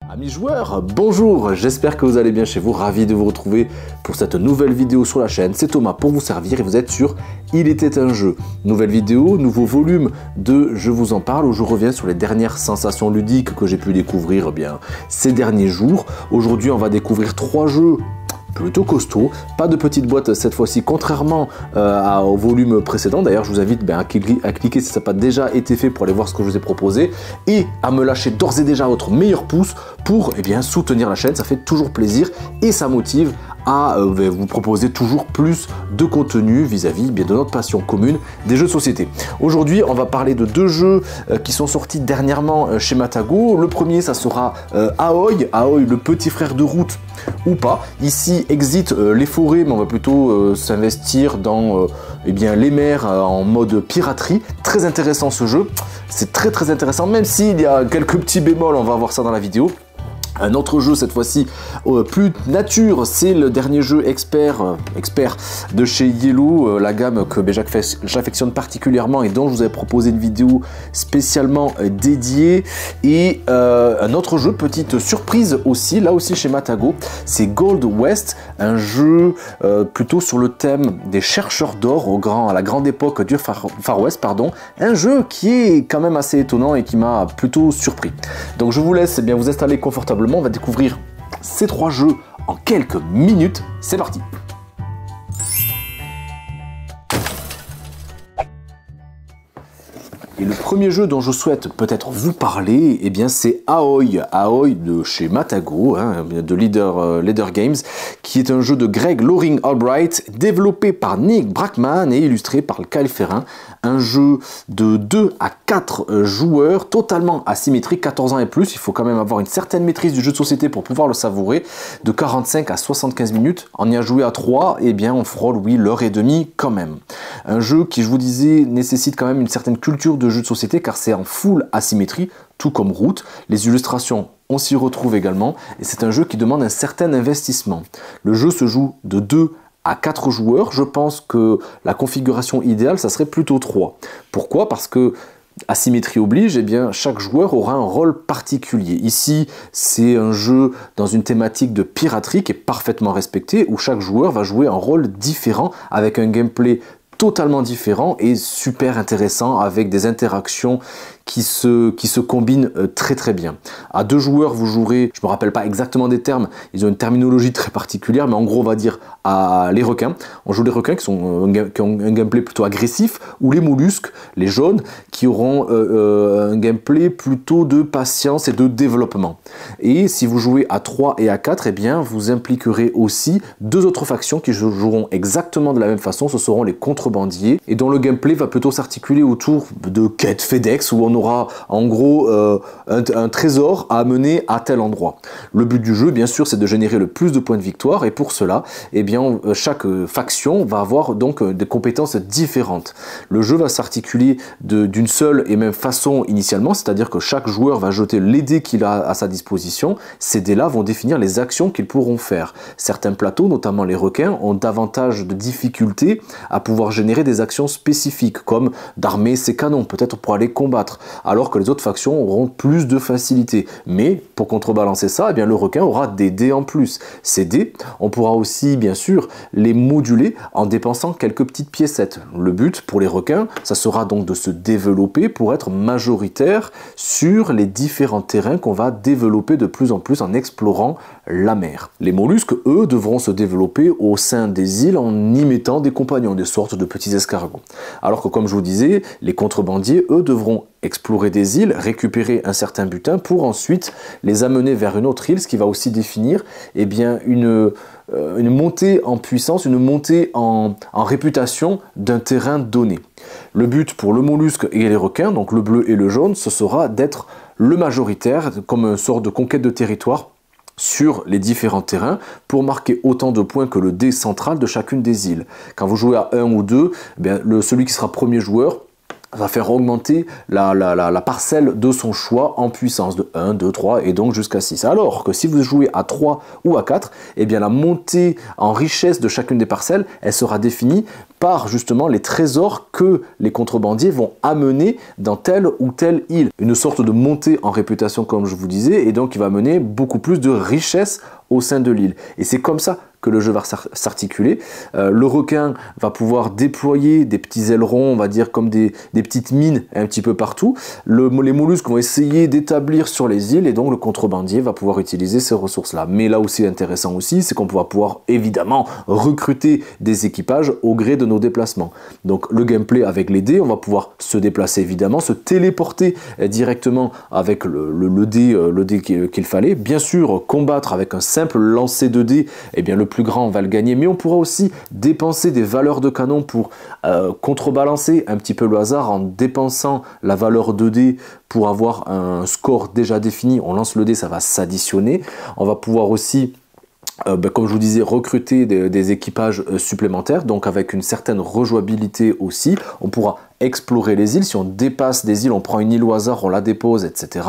Amis joueurs, bonjour, j'espère que vous allez bien chez vous, ravi de vous retrouver pour cette nouvelle vidéo sur la chaîne. C'est Thomas pour vous servir et vous êtes sur Il était un jeu. Nouvelle vidéo, nouveau volume de Je vous en parle où je reviens sur les dernières sensations ludiques que j'ai pu découvrir ces derniers jours. Aujourd'hui, on va découvrir 3 jeux plutôt costaud, pas de petite boîte cette fois-ci, contrairement au volume précédent. D'ailleurs, je vous invite à cliquer si ça n'a pas déjà été fait pour aller voir ce que je vous ai proposé et à me lâcher d'ores et déjà votre meilleur pouce pour soutenir la chaîne. Ça fait toujours plaisir et ça motive à vous proposer toujours plus de contenu vis-à-vis de notre passion commune des jeux de société. Aujourd'hui, on va parler de 2 jeux qui sont sortis dernièrement chez Matago. Le premier, ça sera Aoi, le petit frère de Root ou pas. Ici, Exit les forêts, mais on va plutôt s'investir dans les mers en mode piraterie. Très intéressant ce jeu, c'est très intéressant, même s'il y a quelques petits bémols, on va voir ça dans la vidéo. Un autre jeu cette fois-ci plus nature, c'est le dernier jeu expert de chez Yellow, la gamme que j'affectionne particulièrement et dont je vous avais proposé une vidéo spécialement dédiée. Et un autre jeu, petite surprise aussi, là aussi chez Matago, c'est Gold West, un jeu plutôt sur le thème des chercheurs d'or à la grande époque du Far West, pardon. Un jeu qui est quand même assez étonnant et qui m'a plutôt surpris. Donc je vous laisse vous installer confortablement. On va découvrir ces 3 jeux en quelques minutes. C'est parti! Et le premier jeu dont je souhaite peut-être vous parler, c'est Aoi de chez Matago, de Leader Games, qui est un jeu de Greg Loring Albright, développé par Nick Brackman et illustré par Kyle Ferrin. Un jeu de 2 à 4 joueurs, totalement asymétrique, 14 ans et plus. Il faut quand même avoir une certaine maîtrise du jeu de société pour pouvoir le savourer. De 45 à 75 minutes. En y a joué à 3, on frôle, oui, l'heure et demie quand même. Un jeu qui, je vous disais, nécessite quand même une certaine culture de jeu de société car c'est en full asymétrie, tout comme Root. Les illustrations, on s'y retrouve également et c'est un jeu qui demande un certain investissement. Le jeu se joue de 2 à 4 joueurs. Je pense que la configuration idéale, ça serait plutôt 3. Pourquoi? Parce que asymétrie oblige, chaque joueur aura un rôle particulier. Ici, c'est un jeu dans une thématique de piraterie qui est parfaitement respectée, où chaque joueur va jouer un rôle différent avec un gameplay totalement différent et super intéressant avec des interactions qui se combinent très bien. À 2 joueurs, vous jouerez, je ne me rappelle pas exactement des termes, ils ont une terminologie très particulière, mais en gros on va dire les requins. On joue les requins qui ont un gameplay plutôt agressif, ou les mollusques, les jaunes, qui auront un gameplay plutôt de patience et de développement. Et si vous jouez à 3 et à 4, vous impliquerez aussi 2 autres factions qui joueront exactement de la même façon, ce seront les contrebandiers, et dont le gameplay va plutôt s'articuler autour de quêtes FedEx, où on aura en gros un trésor à amener à tel endroit. Le but du jeu, bien sûr, c'est de générer le plus de points de victoire et pour cela, chaque faction va avoir donc des compétences différentes. Le jeu va s'articuler d'une seule et même façon initialement, c'est-à-dire que chaque joueur va jeter les dés qu'il a à sa disposition. Ces dés-là vont définir les actions qu'ils pourront faire. Certains plateaux, notamment les requins, ont davantage de difficultés à pouvoir générer des actions spécifiques, comme d'armer ses canons, peut-être pour aller combattre, alors que les autres factions auront plus de facilité. Mais pour contrebalancer ça, le requin aura des dés en plus. Ces dés, on pourra aussi bien sûr les moduler en dépensant quelques petites piécettes. Le but pour les requins, ça sera donc de se développer pour être majoritaire sur les différents terrains qu'on va développer de plus en plus en explorant la mer. Les mollusques, eux, devront se développer au sein des îles en y mettant des compagnons, des sortes de petits escargots. Alors que, comme je vous disais, les contrebandiers, eux, devront explorer des îles, récupérer un certain butin pour ensuite les amener vers une autre île, ce qui va aussi définir une montée en puissance, une montée en réputation d'un terrain donné. Le but pour le mollusque et les requins, donc le bleu et le jaune, ce sera d'être le majoritaire, comme une sorte de conquête de territoire sur les différents terrains pour marquer autant de points que le dé central de chacune des îles. Quand vous jouez à 1 ou 2, celui qui sera premier joueur va faire augmenter la parcelle de son choix en puissance de 1, 2, 3 et donc jusqu'à 6. Alors que si vous jouez à 3 ou à 4, eh bien la montée en richesse de chacune des parcelles, elle sera définie par justement les trésors que les contrebandiers vont amener dans telle ou telle île. Une sorte de montée en réputation comme je vous disais, et donc il va amener beaucoup plus de richesse au sein de l'île. Et c'est comme ça que le jeu va s'articuler. Le requin va pouvoir déployer des petits ailerons, on va dire comme des petites mines un petit peu partout. Les mollusques vont essayer d'établir sur les îles et donc le contrebandier va pouvoir utiliser ces ressources-là. Mais là aussi intéressant aussi, c'est qu'on va pouvoir évidemment recruter des équipages au gré de nos déplacements. Donc le gameplay avec les dés, on va pouvoir se déplacer évidemment, se téléporter directement avec le dé qu'il fallait. Bien sûr, combattre avec un simple lancer de dés, eh bien le plus grand va le gagner, mais on pourra aussi dépenser des valeurs de canon pour contrebalancer un petit peu le hasard en dépensant la valeur de dés pour avoir un score déjà défini. On lance le dé, ça va s'additionner. On va pouvoir aussi comme je vous disais, recruter des équipages supplémentaires, donc avec une certaine rejouabilité aussi. On pourra explorer les îles. Si on dépasse des îles, on prend une île au hasard, on la dépose, etc.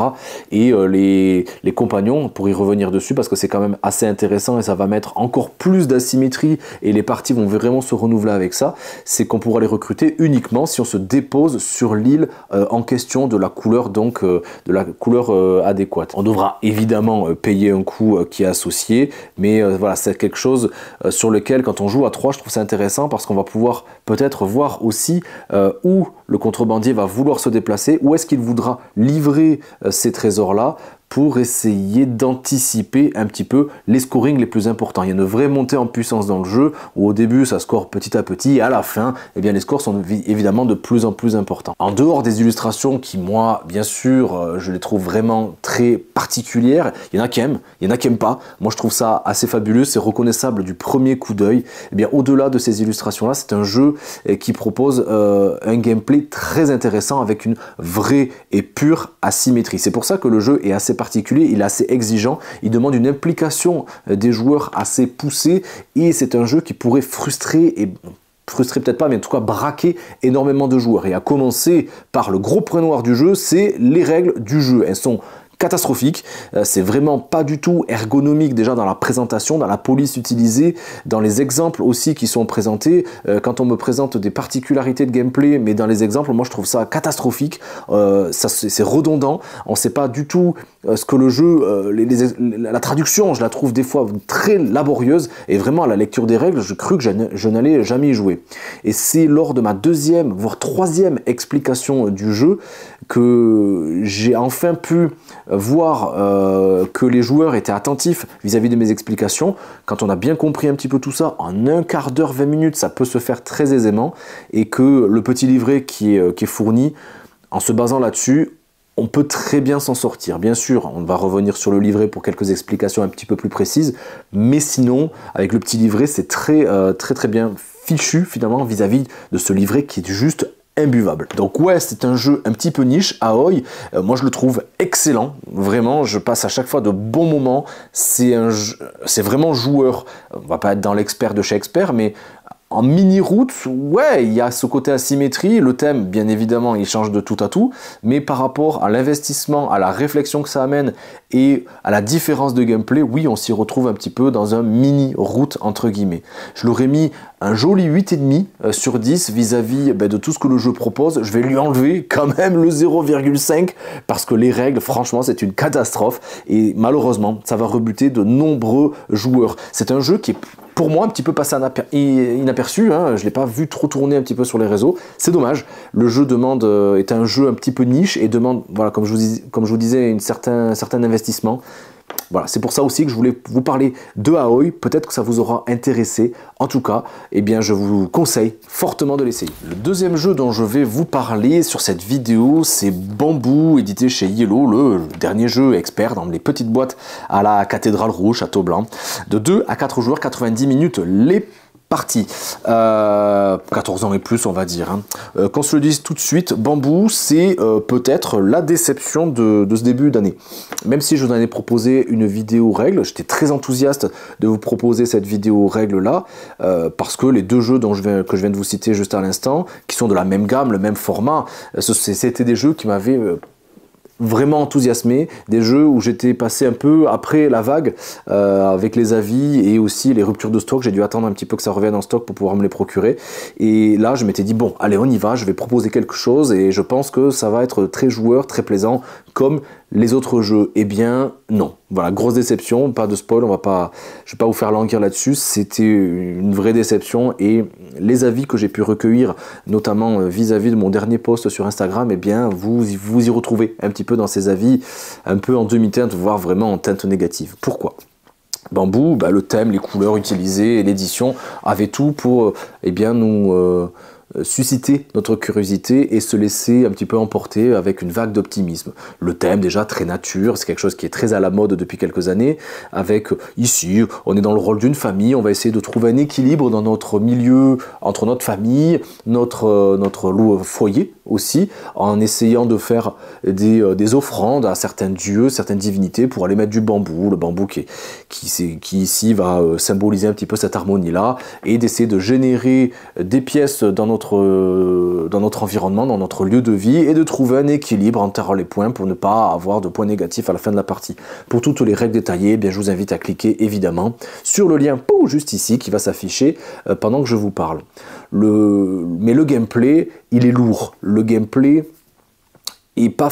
Et les compagnons, pour y revenir dessus, parce que c'est quand même assez intéressant et ça va mettre encore plus d'asymétrie et les parties vont vraiment se renouveler avec ça, c'est qu'on pourra les recruter uniquement si on se dépose sur l'île en question de la couleur, donc de la couleur adéquate. On devra évidemment payer un coût qui est associé, mais voilà, c'est quelque chose sur lequel, quand on joue à 3, je trouve ça intéressant parce qu'on va pouvoir peut-être voir aussi où le contrebandier va vouloir se déplacer, où est-ce qu'il voudra livrer ces trésors-là pour essayer d'anticiper un petit peu les scorings les plus importants. Il y a une vraie montée en puissance dans le jeu, où au début ça score petit à petit, et à la fin, eh bien, les scores sont évidemment de plus en plus importants. En dehors des illustrations qui, moi, bien sûr, je les trouve vraiment très particulières, il y en a qui aiment, il y en a qui n'aiment pas. Moi, je trouve ça assez fabuleux, c'est reconnaissable du premier coup d'œil. Eh bien, au-delà de ces illustrations-là, c'est un jeu qui propose un gameplay très intéressant avec une vraie et pure asymétrie. C'est pour ça que le jeu est assez particulier, il est assez exigeant, il demande une implication des joueurs assez poussée et c'est un jeu qui pourrait frustrer peut-être pas, mais en tout cas braquer énormément de joueurs. Et à commencer par le gros point noir du jeu, c'est les règles du jeu. Elles sont catastrophique, c'est vraiment pas du tout ergonomique déjà dans la présentation, dans la police utilisée, dans les exemples aussi qui sont présentés. Quand on me présente des particularités de gameplay, mais dans les exemples, moi je trouve ça catastrophique, c'est redondant, on sait pas du tout ce que le jeu, la traduction, je la trouve des fois très laborieuse, et vraiment à la lecture des règles, je crus que je n'allais jamais y jouer. Et c'est lors de ma deuxième, voire troisième explication du jeu que j'ai enfin pu voir que les joueurs étaient attentifs vis-à-vis de mes explications. Quand on a bien compris un petit peu tout ça, en un quart d'heure, 20 minutes, ça peut se faire très aisément, et que le petit livret qui est fourni, en se basant là-dessus, on peut très bien s'en sortir. Bien sûr, on va revenir sur le livret pour quelques explications un petit peu plus précises, mais sinon, avec le petit livret, c'est très bien fichu finalement vis-à-vis de ce livret qui est juste imbuvable. Donc ouais, c'est un jeu un petit peu niche, Aoi. Moi je le trouve excellent, vraiment, je passe à chaque fois de bons moments. C'est vraiment joueur. On va pas être dans l'expert de chez expert, mais en mini-route, ouais, il y a ce côté asymétrie, le thème, bien évidemment, il change de tout à tout, mais par rapport à l'investissement, à la réflexion que ça amène et à la différence de gameplay, oui, on s'y retrouve un petit peu dans un mini-route, entre guillemets. Je l'aurais mis un joli 8,5 sur 10 vis-à-vis de tout ce que le jeu propose. Je vais lui enlever quand même le 0,5 parce que les règles, franchement, c'est une catastrophe et malheureusement, ça va rebuter de nombreux joueurs. C'est un jeu qui est pour moi un petit peu passé inaperçu, hein. Je ne l'ai pas vu trop tourner un petit peu sur les réseaux, c'est dommage. Le jeu est un jeu un petit peu niche et demande, voilà, comme je vous disais, un certain investissement. Voilà, c'est pour ça aussi que je voulais vous parler de Aoi, peut-être que ça vous aura intéressé. En tout cas, eh bien, je vous conseille fortement de l'essayer. Le deuxième jeu dont je vais vous parler sur cette vidéo, c'est Bamboo, édité chez Yellow, le dernier jeu expert dans les petites boîtes à la cathédrale rouge, château blanc. De 2 à 4 joueurs, 90 minutes. Les partie. 14 ans et plus, on va dire. Hein. Qu'on se le dise tout de suite, Bamboo, c'est peut-être la déception de ce début d'année. Même si je vous en ai proposé une vidéo règle, j'étais très enthousiaste de vous proposer cette vidéo règle-là, parce que les deux jeux que je viens de vous citer juste à l'instant, qui sont de la même gamme, le même format, c'était des jeux qui m'avaient vraiment enthousiasmé, des jeux où j'étais passé un peu après la vague avec les avis et aussi les ruptures de stock. J'ai dû attendre un petit peu que ça revienne en stock pour pouvoir me les procurer, et là je m'étais dit bon allez on y va, je vais proposer quelque chose et je pense que ça va être très joueur, très plaisant comme les autres jeux. Eh bien non, voilà, grosse déception, pas de spoil, je vais pas vous faire languir là-dessus, c'était une vraie déception, et les avis que j'ai pu recueillir, notamment vis-à-vis de mon dernier post sur Instagram, eh bien vous y retrouvez un petit peu dans ces avis, un peu en demi-teinte, voire vraiment en teinte négative. Pourquoi ? Bamboo, bah, le thème, les couleurs utilisées et l'édition avaient tout pour eh bien, nous susciter notre curiosité et se laisser un petit peu emporter avec une vague d'optimisme. Le thème déjà très nature, c'est quelque chose qui est très à la mode depuis quelques années, avec ici on est dans le rôle d'une famille, on va essayer de trouver un équilibre dans notre milieu, entre notre famille, notre foyer aussi, en essayant de faire des offrandes à certains dieux, certaines divinités pour aller mettre du bambou, le bambou qui ici va symboliser un petit peu cette harmonie-là, et d'essayer de générer des pièces dans notre environnement, dans notre lieu de vie, et de trouver un équilibre entre les points pour ne pas avoir de points négatifs à la fin de la partie. Pour toutes les règles détaillées, eh bien, je vous invite à cliquer évidemment sur le lien juste ici qui va s'afficher pendant que je vous parle. Mais le gameplay, il est lourd. Le gameplay est pas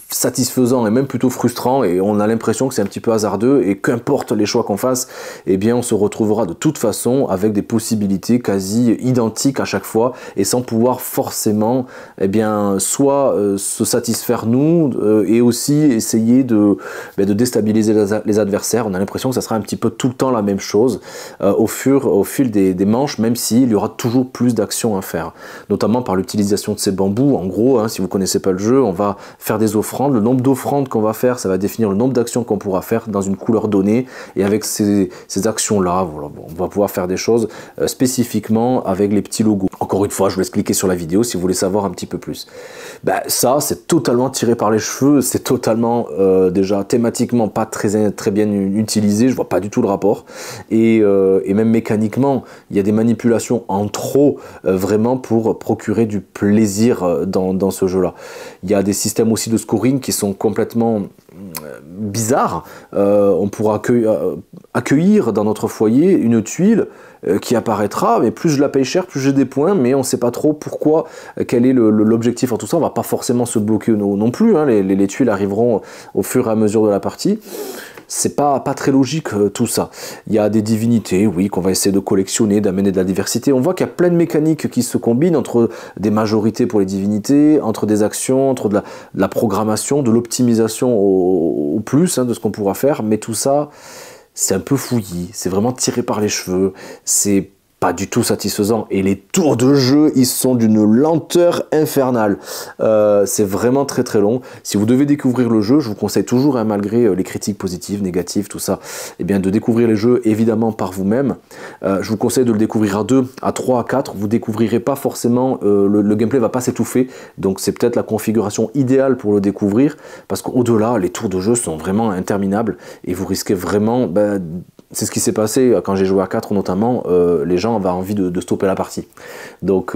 satisfaisant et même plutôt frustrant, et on a l'impression que c'est un petit peu hasardeux, et qu'importe les choix qu'on fasse, eh bien on se retrouvera de toute façon avec des possibilités quasi identiques à chaque fois, et sans pouvoir forcément eh bien soit se satisfaire nous et aussi essayer de déstabiliser les adversaires. On a l'impression que ça sera un petit peu tout le temps la même chose au fil des manches, même s'il y aura toujours plus d'actions à faire, notamment par l'utilisation de ces bambous. En gros, hein, si vous connaissez pas le jeu, on va faire des offrandes. Le nombre d'offrandes qu'on va faire, ça va définir le nombre d'actions qu'on pourra faire dans une couleur donnée, et avec ces actions-là, voilà, on va pouvoir faire des choses spécifiquement avec les petits logos. Encore une fois, je vous laisse cliquer sur la vidéo si vous voulez savoir un petit peu plus. Ben, ça, c'est totalement tiré par les cheveux, c'est totalement déjà thématiquement pas très bien utilisé, je vois pas du tout le rapport, et même mécaniquement, il y a des manipulations en trop vraiment pour procurer du plaisir dans ce jeu-là. Il y a des systèmes aussi de scoring qui sont complètement bizarres. On pourra accueillir dans notre foyer une tuile qui apparaîtra, mais plus je la paye cher, plus j'ai des points, mais on ne sait pas trop pourquoi, quel est l'objectif en tout ça. On ne va pas forcément se bloquer non plus, hein. Les tuiles arriveront au fur et à mesure de la partie. C'est pas très logique tout ça. Il y a des divinités, oui, qu'on va essayer de collectionner, d'amener de la diversité. On voit qu'il y a plein de mécaniques qui se combinent entre des majorités pour les divinités, entre des actions, entre de la programmation, de l'optimisation au plus hein, de ce qu'on pourra faire. Mais tout ça, c'est un peu fouillis, c'est vraiment tiré par les cheveux, c'est pas du tout satisfaisant, et les tours de jeu ils sont d'une lenteur infernale. C'est vraiment très long. Si vous devez découvrir le jeu, je vous conseille toujours, hein, malgré les critiques positives, négatives, tout ça, eh bien de découvrir les jeux évidemment par vous-même. Je vous conseille de le découvrir à 2, à 3, à 4. Vous découvrirez pas forcément, le gameplay va pas s'étouffer, donc c'est peut-être la configuration idéale pour le découvrir, parce qu'au-delà, les tours de jeu sont vraiment interminables, et vous risquez vraiment... c'est ce qui s'est passé quand j'ai joué à 4 notamment, les gens avaient envie de stopper la partie. Donc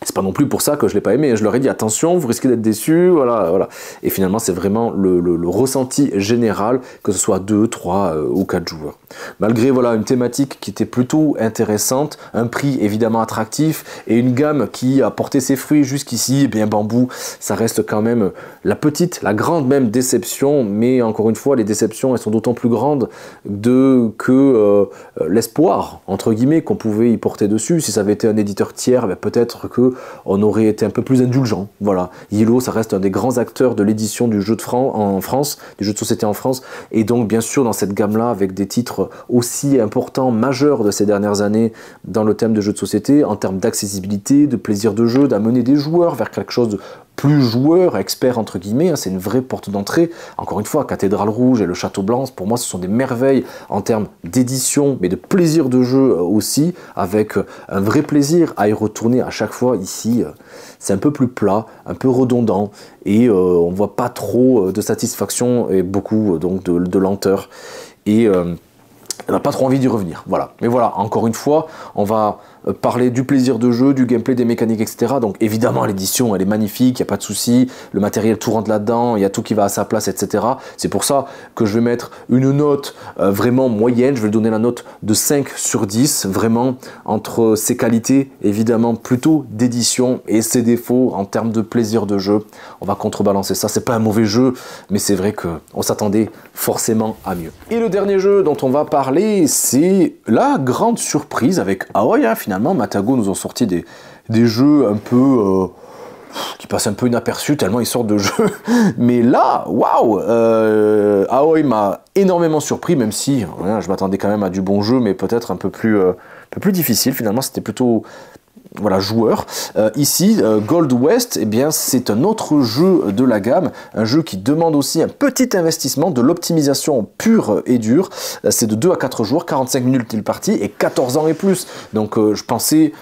c'est pas non plus pour ça que je l'ai pas aimé, je leur ai dit attention, vous risquez d'être déçus, voilà. Et finalement c'est vraiment le ressenti général, que ce soit 2, 3 ou 4 joueurs. Malgré voilà une thématique qui était plutôt intéressante, un prix évidemment attractif, et une gamme qui a porté ses fruits jusqu'ici, eh bien Bamboo, ça reste quand même la grande même déception, mais encore une fois les déceptions elles sont d'autant plus grandes que l'espoir, entre guillemets, qu'on pouvait y porter dessus. Si ça avait été un éditeur tiers, peut-être que on aurait été un peu plus indulgent. Voilà, Yellow, ça reste un des grands acteurs de l'édition du jeu en France, du jeu de société en France, et donc bien sûr dans cette gamme-là, avec des titres peut-être aussi important, majeur de ces dernières années dans le thème de jeux de société, en termes d'accessibilité, de plaisir de jeu, d'amener des joueurs vers quelque chose de plus joueur, expert entre guillemets, hein, c'est une vraie porte d'entrée. Encore une fois, Cathédrale Rouge et le Château Blanc, pour moi ce sont des merveilles en termes d'édition, mais de plaisir de jeu aussi, avec un vrai plaisir à y retourner à chaque fois. Ici, c'est un peu plus plat, un peu redondant, et on ne voit pas trop de satisfaction et beaucoup donc de lenteur. Et on n'a pas trop envie d'y revenir. Voilà. Mais voilà, encore une fois, on va parler du plaisir de jeu, du gameplay, des mécaniques, etc. Donc évidemment, l'édition, elle est magnifique, il n'y a pas de souci. Le matériel tout rentre là-dedans, il y a tout qui va à sa place, etc. C'est pour ça que je vais mettre une note vraiment moyenne. Je vais donner la note de 5 sur 10, vraiment, entre ses qualités, évidemment, plutôt d'édition, et ses défauts en termes de plaisir de jeu. On va contrebalancer ça. C'est pas un mauvais jeu, mais c'est vrai qu'on s'attendait forcément à mieux. Et le dernier jeu dont on va parler, c'est la grande surprise avec Aoi, hein. Finalement, Matago nous ont sorti des jeux un peu qui passent un peu inaperçus tellement ils sortent de jeux. Mais là, waouh, Aoi m'a énormément surpris, même si je m'attendais quand même à du bon jeu, mais peut-être un peu plus difficile. Finalement, c'était plutôt voilà, joueur. Ici, Gold West, eh bien, c'est un autre jeu de la gamme, un jeu qui demande aussi un petit investissement, de l'optimisation pure et dure. C'est de 2 à 4 jours, 45 minutes de partie et 14 ans et plus. Donc je pensais,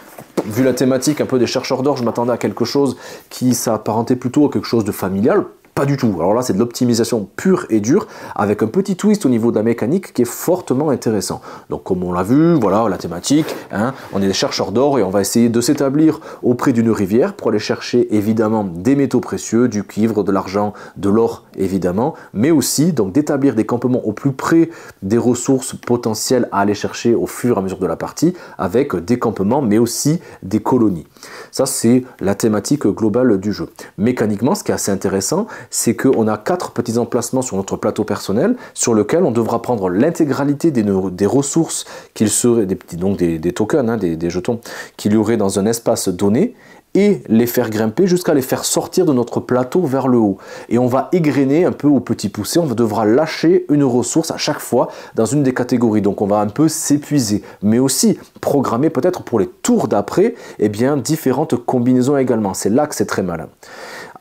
vu la thématique un peu des chercheurs d'or, je m'attendais à quelque chose qui s'apparentait plutôt à quelque chose de familial. Pas du tout. Alors là, c'est de l'optimisation pure et dure, avec un petit twist au niveau de la mécanique qui est fortement intéressant. Donc comme on l'a vu, voilà la thématique, hein, on est des chercheurs d'or et on va essayer de s'établir auprès d'une rivière pour aller chercher évidemment des métaux précieux, du cuivre, de l'argent, de l'or évidemment, mais aussi donc d'établir des campements au plus près des ressources potentielles à aller chercher au fur et à mesure de la partie, avec des campements mais aussi des colonies. Ça, c'est la thématique globale du jeu. Mécaniquement, ce qui est assez intéressant, c'est qu'on a 4 petits emplacements sur notre plateau personnel sur lequel on devra prendre l'intégralité des ressources qu'il serait, des tokens, hein, des jetons qu'il y aurait dans un espace donné, et les faire grimper jusqu'à les faire sortir de notre plateau vers le haut. Et on va égrener un peu au petit poussé, on devra lâcher une ressource à chaque fois dans une des catégories. Donc on va un peu s'épuiser, mais aussi programmer peut-être pour les tours d'après, eh bien différentes combinaisons également. C'est là que c'est très malin.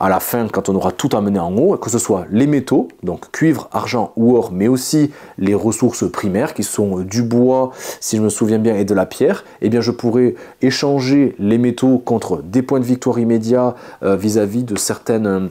À la fin, quand on aura tout amené en haut, que ce soit les métaux, donc cuivre, argent ou or, mais aussi les ressources primaires qui sont du bois, si je me souviens bien, et de la pierre, eh bien je pourrai échanger les métaux contre des points de victoire immédiats vis-à-vis de certains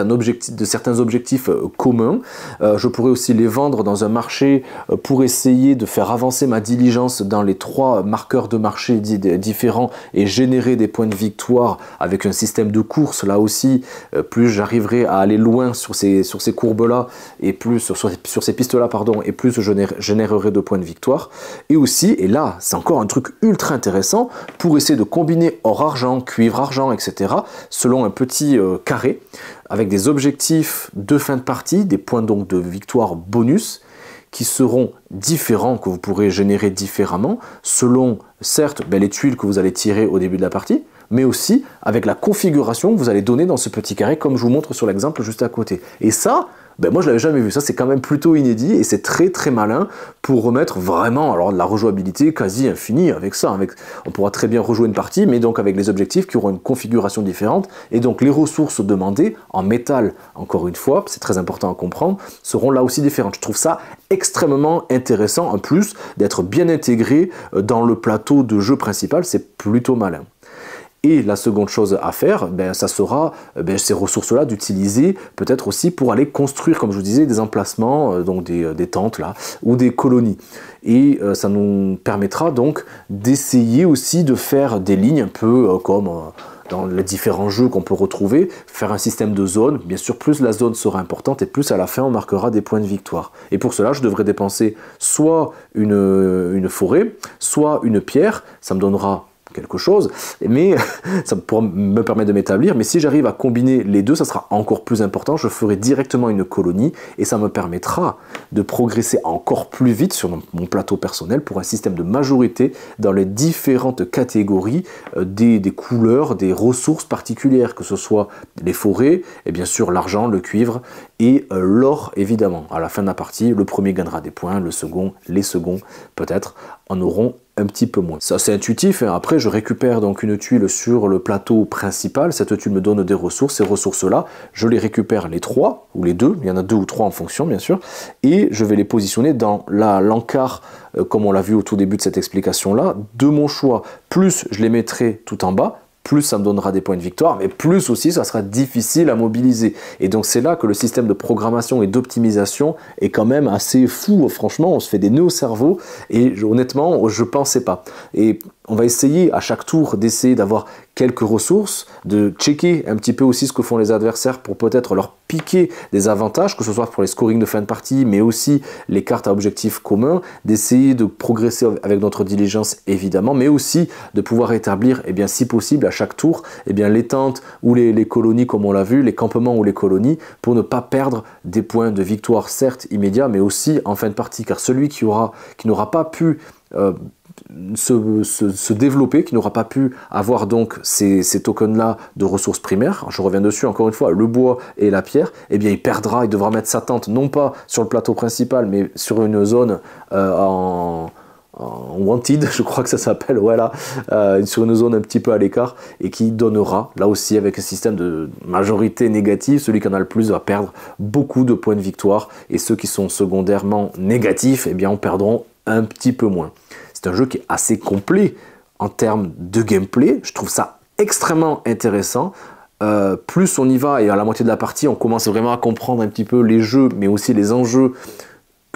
objectifs communs. Je pourrais aussi les vendre dans un marché pour essayer de faire avancer ma diligence dans les 3 marqueurs de marché différents et générer des points de victoire avec un système de course. Là aussi, plus j'arriverai à aller loin sur ces courbes-là et plus sur ces pistes-là, pardon, et plus je générerai de points de victoire. Et aussi, et là, c'est encore un truc ultra intéressant, pour essayer de combiner or-argent, cuivre-argent, etc., selon un petit carré, avec des objectifs de fin de partie, des points donc de victoire bonus, qui seront différents, que vous pourrez générer différemment, selon, certes, les tuiles que vous allez tirer au début de la partie, mais aussi avec la configuration que vous allez donner dans ce petit carré, comme je vous montre sur l'exemple juste à côté. Et ça, moi je l'avais jamais vu, ça c'est quand même plutôt inédit et c'est très très malin pour remettre vraiment alors de la rejouabilité quasi infinie avec ça. On pourra très bien rejouer une partie, mais donc avec les objectifs qui auront une configuration différente, et donc les ressources demandées en métal, encore une fois, c'est très important à comprendre, seront là aussi différentes. Je trouve ça extrêmement intéressant, en plus d'être bien intégré dans le plateau de jeu principal, c'est plutôt malin. Et la seconde chose à faire, ça sera ces ressources-là d'utiliser peut-être aussi pour aller construire, comme je vous disais, des emplacements, donc des tentes là, ou des colonies. Et ça nous permettra donc d'essayer aussi de faire des lignes un peu comme dans les différents jeux qu'on peut retrouver, faire un système de zones. Bien sûr, plus la zone sera importante et plus à la fin on marquera des points de victoire. Et pour cela, je devrais dépenser soit une forêt, soit une pierre. Ça me donnera quelque chose, mais ça pourra me permettre de m'établir. Mais si j'arrive à combiner les deux, ça sera encore plus important. Je ferai directement une colonie et ça me permettra de progresser encore plus vite sur mon plateau personnel pour un système de majorité dans les différentes catégories des couleurs, des ressources particulières, que ce soit les forêts, et bien sûr l'argent, le cuivre et l'or évidemment. À la fin de la partie, le premier gagnera des points, le second, les seconds peut-être en auront un petit peu moins. Ça c'est intuitif, hein. Après je récupère donc une tuile sur le plateau principal, cette tuile me donne des ressources, ces ressources-là, je les récupère les 3 ou les 2, il y en a 2 ou 3 en fonction bien sûr, et je vais les positionner dans l'encart, comme on l'a vu au tout début de cette explication-là, de mon choix. Plus je les mettrai tout en bas, plus ça me donnera des points de victoire, mais plus aussi ça sera difficile à mobiliser. Et donc c'est là que le système de programmation et d'optimisation est quand même assez fou. Franchement, on se fait des nœuds au cerveau et honnêtement, je pensais pas. Et on va essayer à chaque tour d'essayer d'avoir quelques ressources, de checker un petit peu aussi ce que font les adversaires pour peut-être leur piquer des avantages, que ce soit pour les scorings de fin de partie, mais aussi les cartes à objectifs communs, d'essayer de progresser avec notre diligence évidemment, mais aussi de pouvoir établir, eh bien, si possible, à chaque tour, eh bien, les tentes ou les colonies, comme on l'a vu, les campements ou les colonies, pour ne pas perdre des points de victoire, certes immédiats, mais aussi en fin de partie, car celui qui n'aura pas pu se développer, qui n'aura pas pu avoir donc ces tokens-là de ressources primaires, je reviens dessus encore une fois, le bois et la pierre, eh bien il perdra, il devra mettre sa tente non pas sur le plateau principal, mais sur une zone en wanted, je crois que ça s'appelle, voilà, sur une zone un petit peu à l'écart, et qui donnera, là aussi avec un système de majorité négative, celui qui en a le plus va perdre beaucoup de points de victoire, et ceux qui sont secondairement négatifs, eh bien en perdront un petit peu moins. C'est un jeu qui est assez complet en termes de gameplay, je trouve ça extrêmement intéressant. Plus on y va et à la moitié de la partie, on commence vraiment à comprendre un petit peu les jeux, mais aussi les enjeux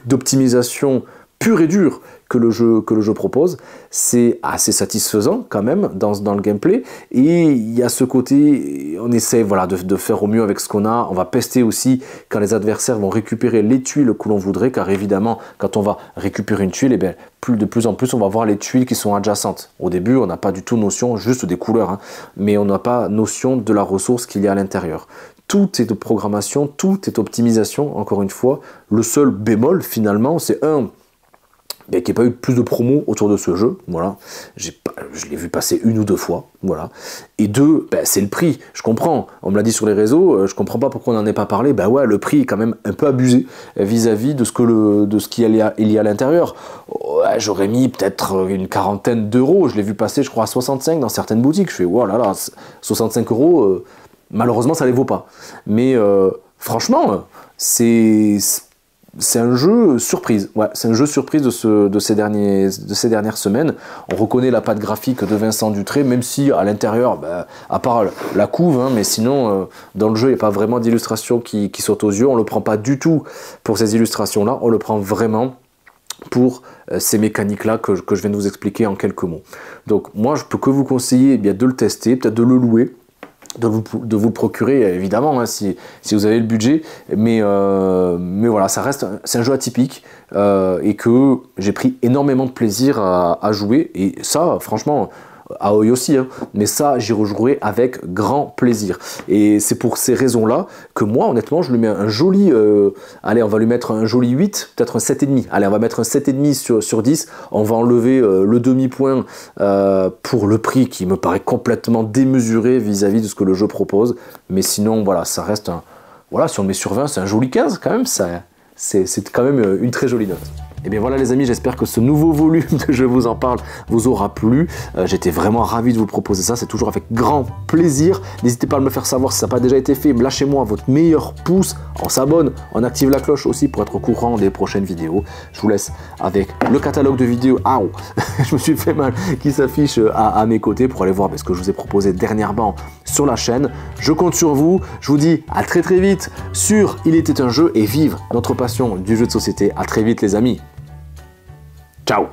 d'optimisation pure et dure que le jeu propose. C'est assez satisfaisant quand même dans le gameplay, et il y a ce côté, on essaie voilà, de faire au mieux avec ce qu'on a. On va pester aussi quand les adversaires vont récupérer les tuiles que l'on voudrait, car évidemment quand on va récupérer une tuile, eh bien, de plus en plus on va voir les tuiles qui sont adjacentes. Au début on n'a pas du tout notion, juste des couleurs, hein, mais on n'a pas notion de la ressource qu'il y a à l'intérieur. Tout est de programmation, tout est optimisation, encore une fois. Le seul bémol finalement, c'est qu'il n'y ait pas eu plus de promo autour de ce jeu, voilà. Je l'ai vu passer 1 ou 2 fois, voilà. Et 2, c'est le prix, je comprends. On me l'a dit sur les réseaux, je comprends pas pourquoi on n'en ait pas parlé. Ouais, le prix est quand même un peu abusé vis-à-vis de ce qu'il y a à l'intérieur. Ouais, j'aurais mis peut-être une quarantaine d'euros. Je l'ai vu passer, je crois, à 65 dans certaines boutiques. Je fais, oh là là, 65 euros, malheureusement, ça les vaut pas. Mais franchement, c'est un jeu surprise, ouais, c'est un jeu surprise de ces dernières semaines. On reconnaît la patte graphique de Vincent Dutrait, même si à l'intérieur, à part la couve, hein, mais sinon dans le jeu il n'y a pas vraiment d'illustration qui saute aux yeux. On ne le prend pas du tout pour ces illustrations-là, on le prend vraiment pour ces mécaniques-là que je viens de vous expliquer en quelques mots. Donc moi je peux que vous conseiller de le tester, peut-être de le louer, de vous le procurer évidemment, hein, si vous avez le budget, mais voilà, c'est un jeu atypique et que j'ai pris énormément de plaisir à jouer, et ça franchement Aoi aussi, hein, mais ça j'y rejouerai avec grand plaisir, et c'est pour ces raisons là que moi honnêtement je lui mets un joli allez, on va lui mettre un joli 8, peut-être un 7,5, allez, on va mettre un 7,5 sur 10, on va enlever le demi-point pour le prix qui me paraît complètement démesuré vis-à-vis de ce que le jeu propose, mais sinon voilà, ça reste voilà, si on le met sur 20, c'est un joli 15 quand même, c'est quand même une très jolie note. Et bien voilà les amis, j'espère que ce nouveau volume de Je vous en parle vous aura plu. J'étais vraiment ravi de vous proposer ça, c'est toujours avec grand plaisir. N'hésitez pas à me faire savoir si ça n'a pas déjà été fait. Lâchez-moi votre meilleur pouce, on s'abonne, on active la cloche aussi pour être au courant des prochaines vidéos. Je vous laisse avec le catalogue de vidéos, je me suis fait mal, qui s'affiche à mes côtés pour aller voir ce que je vous ai proposé dernièrement sur la chaîne. Je compte sur vous, je vous dis à très vite sur Il était un jeu, et vive notre passion du jeu de société. À très vite les amis. Ciao.